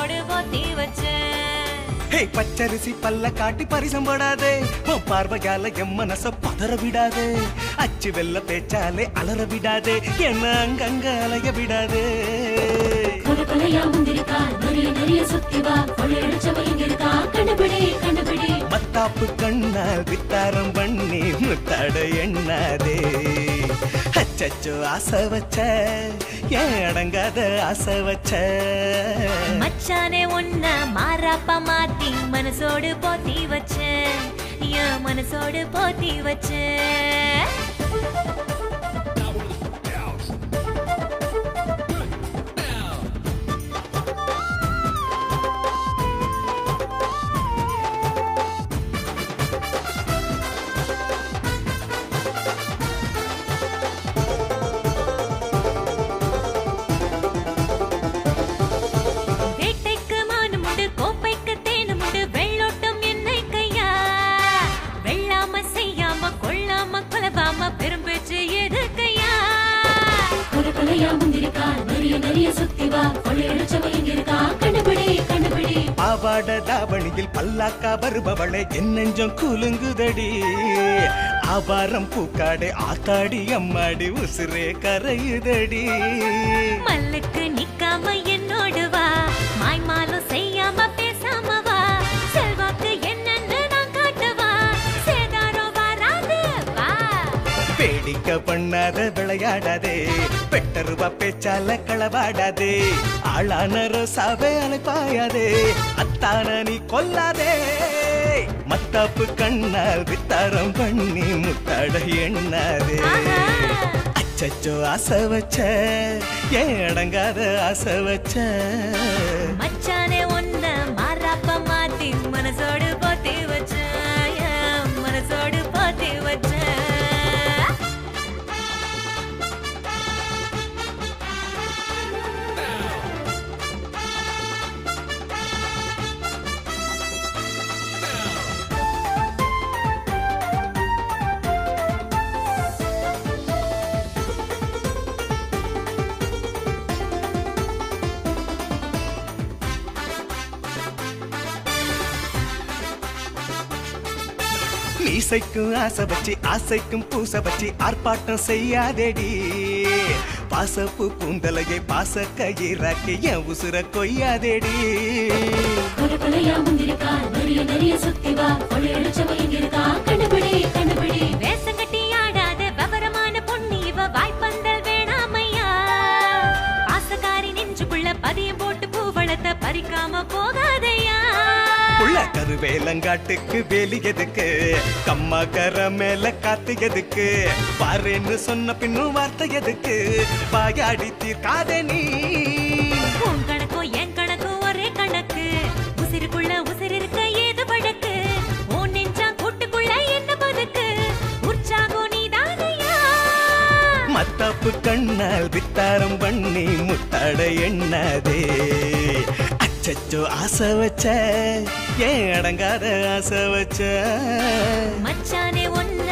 மனசோடு போத்தி வச்சேன். பச்சரிசி பல்ல காட்டி பரிசம் போடாதே, பார்வையால என் மனச பதற விடாதே, அச்சு வெல்ல பேச்சாலே அலற விடாதே, என்ன அங்கங்க அலைய விடாதே. மத்தாப்பு கண்ணால் வித்தாரம் பண்ணி முத்தாட எண்ணாதே. அச்சச்சோ ஆசை வச்ச ஏன் அடங்காத ஆசை வச்ச. மச்சானே ஒன்ன மாறாப்பா மாத்தி மனசோடு போத்தி வச்சேன், என் மனசோடு போத்தி வச்சேன். பாவாட தாவணியில் பல்லாக்கா வருபவளை என் நெஞ்சம் குலுங்குதடி. ஆவாரம் பூக்காடே ஆத்தாடி அம்மாடி உசுரே கரையுதடி. மல்லுக்கு நிக்காம என்னோடு வா, மாய்மாலும் செய்யாம பேசாம வா, செல்வாக்கு என்னன்னு நான் காட்டுவா, சேதாரோ வராது வா. வேடிக்கை பண்ணாத விளையாடாதே, பெட்டருவா பேச்சால களவாடாதே, ஆளான ரோசாவே அழைப்பாயாதே, அத்தான நீ கொல்லாதே. மத்தாப்பு கண்ணால் வித்தாரம் பண்ணி முத்தாட எண்ணாதே. அச்சச்சோ ஆசை வச்ச ஏன் அடங்காத ஆசை வச்ச. மச்சானே ஒன்ன மாறாப்ப மாத்தி மனசோடு போத்தி வச்ச, மனசோடு போத்தி வச்ச. மீசைக்கும் ஆசை வச்சு ஆசைக்கும் பூச வச்சு ஆர்ப்பாட்டம் செய்யாதேடி. பாசப்பு பூந்தலையை பாச கயிறாக்கி என் உசுர கொய்யாதேடி. வேசங்கட்டி ஆடாத விவரமான பொண்ணு இவ, வாய்ப்பந்தல் வேணாமையா, பாசக்காரி நெஞ்சுக்குள்ள பதியம் போட்டு பூவளத்தை பறிக்காம போகாதையா. உள்ள கருவேலங்காட்டுக்கு வேலி எதுக்கு, கம்மா கர மேல காத்து எதுக்கு, பாருன்னு சொன்ன பின்னும் வார்த்தை எதுக்கு, வாயாடி தீர்க்காதே நீ. உன் கணக்கோ என் கணக்கோ ஒரே கணக்கு, உசிருக்குள்ள உசிர் இருக்க ஏது வழக்கு, உன் நெஞ்சா கூட்டுக்குள்ள என்ன பதுக்கு, உற்சாகம் நீதானையா. மத்தாப்பு கண்ணால் வித்தாரம் பண்ணி முத்தாட எண்ணாதே. அச்சச்சோ ஆசை வச்ச ஏன் அடங்காத ஆசை வச்ச. மச்சானே ஒன்ன